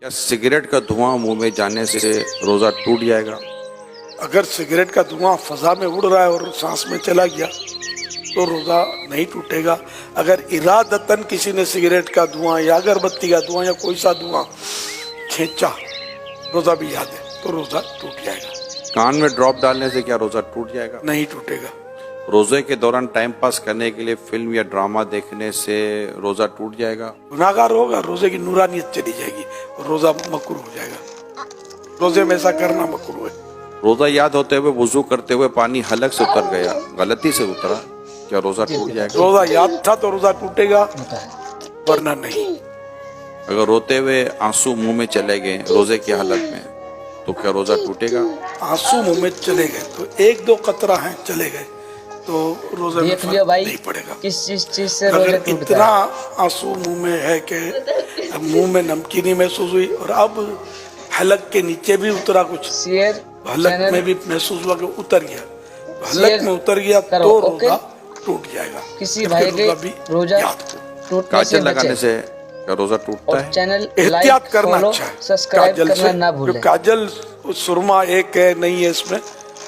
क्या सिगरेट का धुआं मुंह में जाने से रोजा टूट जाएगा? अगर सिगरेट का धुआं फजा में उड़ रहा है और सांस में चला गया तो रोजा नहीं टूटेगा। अगर इरादतन किसी ने सिगरेट का धुआं या अगरबत्ती का धुआं या कोई सा धुआं खींचा, रोजा भी याद है, तो रोजा टूट जाएगा। कान में ड्रॉप डालने से क्या रोजा टूट जाएगा? नहीं टूटेगा। रोजे के दौरान टाइम पास करने के लिए फिल्म या ड्रामा देखने से रोजा टूट जाएगा? गुनाहगार होगा, रोजे की नूरानियत चली जाएगी, रोजा मकरूह हो जाएगा। रोजे में ऐसा करना मकरूह है। रोजा याद होते हुए वुजू करते हुए पानी हलक से उतर गया, गलती से उतरा, क्या रोजा टूट जाएगा? रोजा याद था तो रोजा टूटेगा, वरना नहीं। अगर रोते हुए आंसू मुंह में चले गए रोजे की हालत में, तो क्या रोजा टूटेगा? आंसू मुंह में चले गए तो एक दो कतरा हैं चले गए तो रोजा में देख लियो भाई नहीं पड़ेगा। किस चीज से रोजा अगर टूटता इतना है। आंसू मुंह में है कि मुंह में नमकीनी महसूस हुई और अब हलक के नीचे भी उतरा, कुछ शेयर हलक में भी महसूस हुआ कि उतर गया, हलक में उतर गया तो रोजा टूट जाएगा। किसी भाई के रोजा टूटने से काजल बचे लगाने से क्या रोजा टूटता और है? चैनल एहतियात लाइक करना फॉलो अच्छा है सब्सक्राइब काजल करना से, ना भूलें। काजल सुरमा एक है नहीं है, इसमें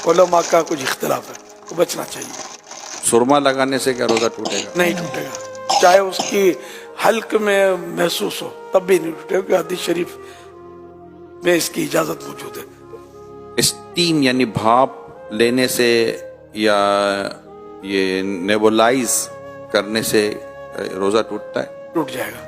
उलमा का कुछ इख्तिलाफ है, तो बचना चाहिए। सुरमा लगाने से क्या रोजा टूटेगा? नहीं टूटेगा, चाहे उसकी हल्क में महसूस हो तब भी नहीं टूटेगा, क्योंकि हदीस शरीफ में इसकी इजाजत मौजूद है। स्टीम यानी भाप लेने से या ये नेबुलाइज करने से रोजा टूटता है? टूट जाएगा।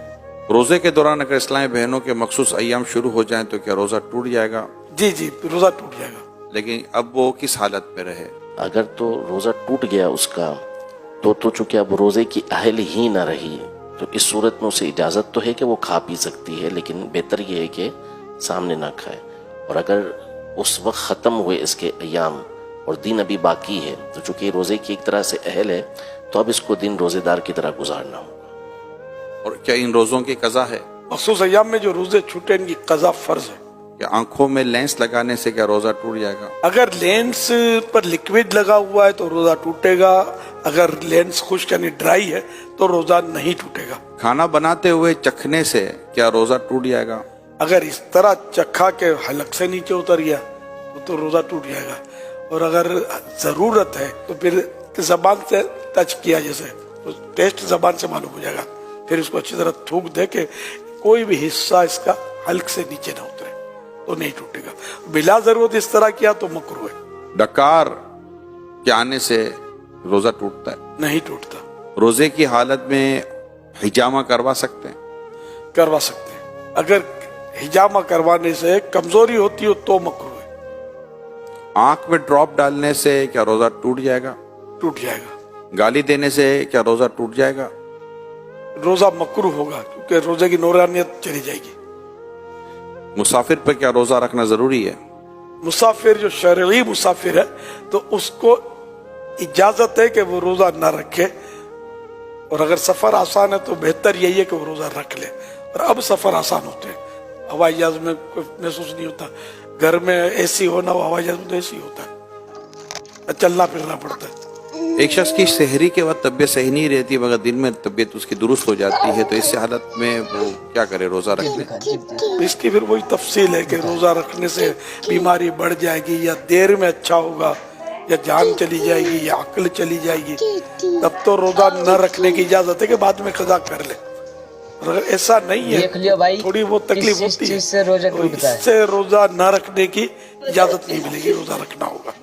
रोजे के दौरान अगर इस्लामी बहनों के मखसूस अय्याम शुरू हो जाएं तो क्या रोजा टूट जाएगा? जी जी, रोजा टूट जाएगा। लेकिन अब वो किस हालत में रहे? अगर तो रोज़ा टूट गया उसका तो चूंकि अब रोज़े की अहल ही ना रही, तो इस सूरत में उसे इजाज़त तो है कि वो खा पी सकती है, लेकिन बेहतर ये है कि सामने ना खाए। और अगर उस वक्त ख़त्म हुए इसके अयाम और दिन अभी बाकी है, तो चूंकि रोज़े की एक तरह से अहल है, तो अब इसको दिन रोज़ेदार की तरह गुजारना होगा। और क्या इन रोजों की कज़ा है? मखसूस अय्याम में जो रोजे छूटे इनकी कज़ा फर्ज है। क्या आंखों में लेंस लगाने से क्या रोजा टूट जाएगा? अगर लेंस पर लिक्विड लगा हुआ है तो रोजा टूटेगा, अगर लेंस खुश्क यानी ड्राई है तो रोजा नहीं टूटेगा। खाना बनाते हुए चखने से क्या रोजा टूट जाएगा? अगर इस तरह चखा के हलक से नीचे उतर गया तो रोजा टूट जाएगा। और अगर जरूरत है तो फिर जबान से टच किया जैसे, तो टेस्ट जबान से मालूम हो जाएगा, फिर उसको अच्छी तरह थूक दे के कोई भी हिस्सा इसका हल्क से नीचे ना उतरे तो नहीं टूटेगा। बिला जरूरत इस तरह किया तो मकरूह है। डकार के आने से रोजा टूटता है? नहीं टूटता। रोजे की हालत में हिजामा करवा सकते हैं? करवा सकते हैं। अगर हिजामा करवाने से कमजोरी होती हो तो मकरूह है। आंख में ड्रॉप डालने से क्या रोजा टूट जाएगा? टूट जाएगा। गाली देने से क्या रोजा टूट जाएगा? रोजा मकरूह होगा क्योंकि रोजे की नूरानियत चली जाएगी। मुसाफिर पर क्या रोजा रखना जरूरी है? मुसाफिर जो शरई मुसाफिर है तो उसको इजाजत है कि वो रोजा ना रखे, और अगर सफर आसान है तो बेहतर यही है कि वो रोजा रख ले। और अब सफर आसान होते हैं, हवाई जहाज में कोई महसूस नहीं होता, घर में एसी होना हो, हवाई जहाज में तो एसी होता है, चलना फिरना पड़ता है। एक शख्स की सहरी के वक्त तबीयत सही नहीं रहती मगर दिन में तबीयत उसकी दुरुस्त हो जाती है, तो इस हालत में वो क्या करे, रोजा रख ले? इसकी फिर वही तफसील है कि रोजा रखने से बीमारी बढ़ जाएगी या देर में अच्छा होगा या जान चली जाएगी या अक्ल चली जाएगी, तब तो रोजा न रखने की इजाजत है कि बाद में कज़ा कर ले। और अगर ऐसा नहीं है, देख लियो भाई थोड़ी बहुत तकलीफ किस होती है चीज से रोजा तो टूटता है। इससे रोजा न रखने की इजाजत नहीं मिलेगी, रोजा रखना होगा।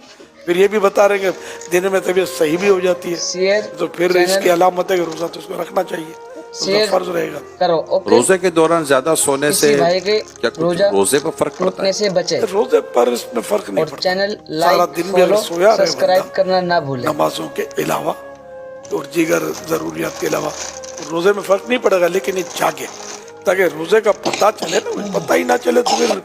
फिर ये भी बता रहे कि दिन में तबीयत सही भी हो जाती है, शेयर तो फिर इसकी अलामत है कि रोजा तो उसको रखना चाहिए, रोजा फर्ज रहेगा। करो ओके। रोजे के दौरान ज्यादा सोने से किसी भाई के क्या कुछ रोजा रोजे पर फर्क पड़ता टूटने है? से बचे रोजे पर इसमें फर्क नहीं और पड़ता। चैनल सारा लाइक दिन में अगर फॉलो सोया रहे सब्सक्राइब बंदा करना ना भूलें। नमाजों के अलावा और दीगर जरूरियात के अलावा रोजे में फर्क नहीं पड़ेगा, लेकिन ये जागे ताकि रोजे का पता चले ना, पता ही ना चले तो फिर